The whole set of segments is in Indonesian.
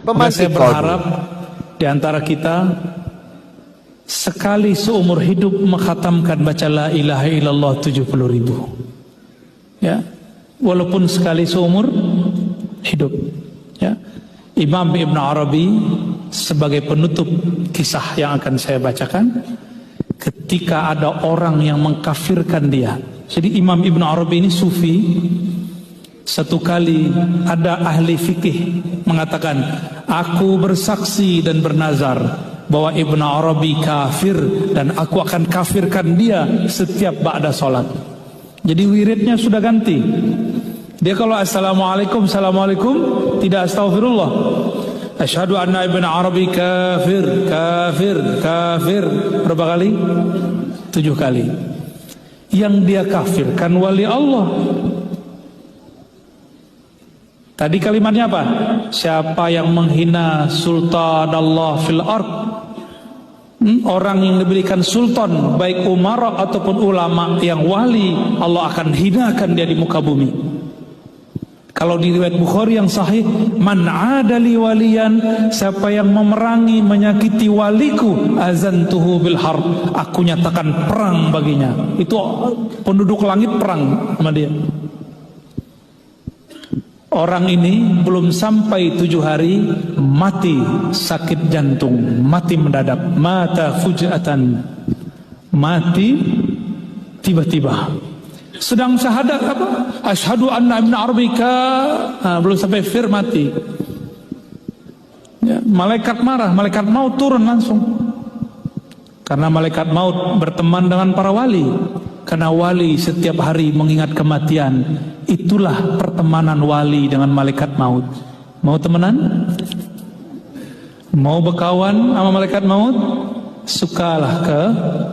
Saya berharap di antara kita sekali seumur hidup mengkhatamkan baca la ilaha illallah 70.000. Ya, walaupun sekali seumur hidup. Ya, Imam Ibn Arabi sebagai penutup kisah yang akan saya bacakan, ketika ada orang yang mengkafirkan dia. Jadi Imam Ibn Arabi ini sufi. Satu kali ada ahli fikih mengatakan, aku bersaksi dan bernazar bahwa Ibn Arabi kafir dan aku akan kafirkan dia setiap ba'da sholat. Jadi wiridnya sudah ganti. Dia kalau assalamualaikum, assalamualaikum, tidak astaghfirullah. Asyhadu anna Ibn Arabi kafir, kafir, kafir. Berapa kali? 7 kali. Yang dia kafirkan wali Allah. Tadi kalimatnya apa? Siapa yang menghina sultan Allah fil ard, orang yang diberikan sultan, baik umara ataupun ulama yang wali, Allah akan hinakan dia di muka bumi. Kalau di riwayat Bukhari yang sahih, man adali waliyan, siapa yang memerangi, menyakiti waliku, azantuhu bil harb, aku nyatakan perang baginya. Itu penduduk langit perang sama dia. Orang ini belum sampai 7 hari mati sakit jantung, mati mendadak, mata fujatan, mati tiba-tiba. Sedang syahadat apa? Asyhadu anna Ibn Arabi belum sampai fir mati. Ya, malaikat marah, malaikat maut turun langsung. Karena malaikat maut berteman dengan para wali. Karena wali setiap hari mengingat kematian. Itulah pertemanan wali dengan malaikat maut. Mau temenan? Mau berkawan sama malaikat maut? Sukalah ke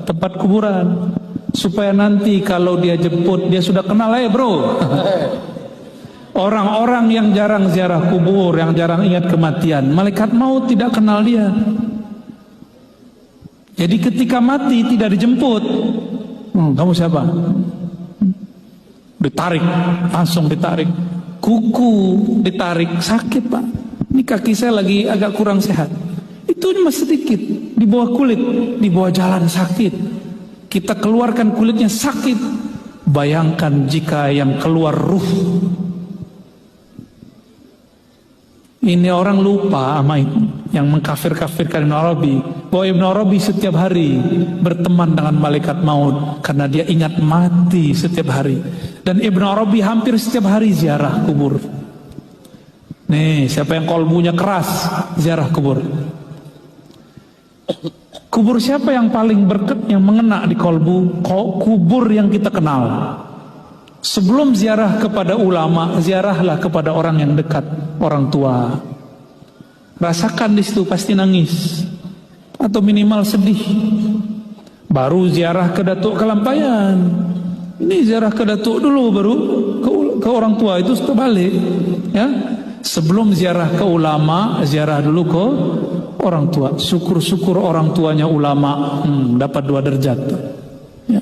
tempat kuburan, supaya nanti kalau dia jemput, dia sudah kenal aja bro. Orang-orang yang jarang ziarah kubur, yang jarang ingat kematian, malaikat maut tidak kenal dia. Jadi ketika mati tidak dijemput. Kamu siapa? Ditarik, langsung ditarik. Kuku ditarik, sakit pak. Ini kaki saya lagi agak kurang sehat. Itu cuma sedikit, di bawah kulit, di bawah jalan sakit. Kita keluarkan kulitnya sakit. Bayangkan jika yang keluar ruh. Ini orang lupa sama itu, yang mengkafir-kafirkan Ibn Arabi, bahwa Ibn Arabi setiap hari berteman dengan malaikat maut karena dia ingat mati setiap hari. Dan Ibn Arabi hampir setiap hari ziarah kubur. Nih, siapa yang kolbunya keras ziarah kubur? Kubur siapa yang paling berkat, yang mengena di kolbu? Kubur yang kita kenal. Sebelum ziarah kepada ulama, ziarahlah kepada orang yang dekat, orang tua. Rasakan di situ pasti nangis atau minimal sedih. Baru ziarah ke Datuk Kelampayan. Ini ziarah ke Datuk dulu, baru ke orang tua itu setelah balik. Ya, sebelum ziarah ke ulama, ziarah dulu ke orang tua. Syukur-syukur orang tuanya ulama, dapat 2 derajat. Ya.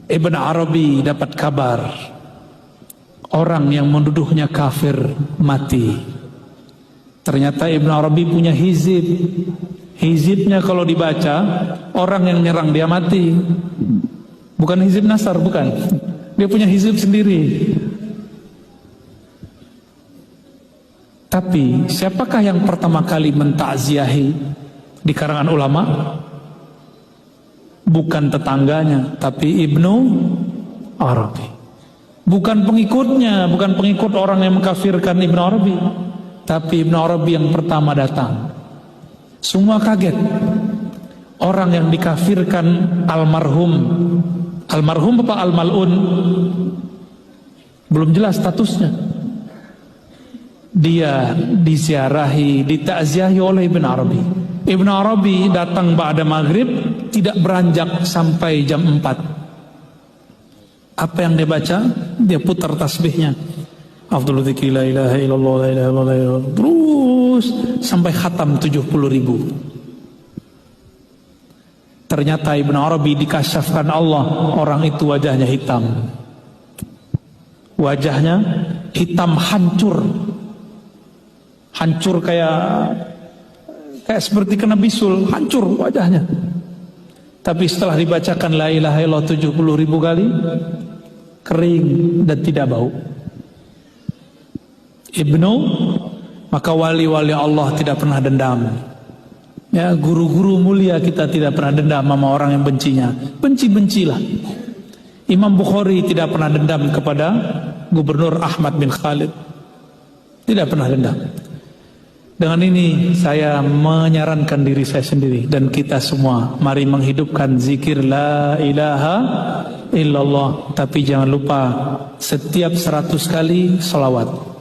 Ibn Arabi dapat kabar orang yang menuduhnya kafir mati. Ternyata Ibn Arabi punya hizib. Hizibnya kalau dibaca, orang yang nyerang dia mati. Bukan hizib Nasar, bukan. Dia punya hizib sendiri. Tapi siapakah yang pertama kali mentakziahi di karangan ulama? Bukan tetangganya, tapi Ibnu Arabi. Bukan pengikutnya, bukan pengikut orang yang mengkafirkan Ibnu Arabi, tapi Ibnu Arabi yang pertama datang. Semua kaget. Orang yang dikafirkan almarhum apa almalun, belum jelas statusnya. Dia diziarahi, ditakziahi oleh Ibn Arabi. Ibn Arabi datang ba'da maghrib, tidak beranjak sampai jam 4. Apa yang dia baca? Dia putar tasbihnya. Afdhalu dzikri la ilaha illallah, la ilaha illallah, terus sampai khatam 70.000. Ternyata Ibn Arabi dikasyafkan Allah, orang itu wajahnya hitam. Wajahnya hitam hancur hancur kayak seperti kena bisul, hancur wajahnya. Tapi setelah dibacakan la ilaha illallah 70.000 kali, kering dan tidak bau. Ibnu, maka wali-wali Allah tidak pernah dendam. Ya, guru-guru mulia kita tidak pernah dendam sama orang yang bencinya. Benci-bencilah. Imam Bukhari tidak pernah dendam kepada Gubernur Ahmad bin Khalid. Tidak pernah dendam. Dengan ini saya menyarankan diri saya sendiri dan kita semua, mari menghidupkan zikir la ilaha illallah. Tapi jangan lupa setiap 100 kali salawat.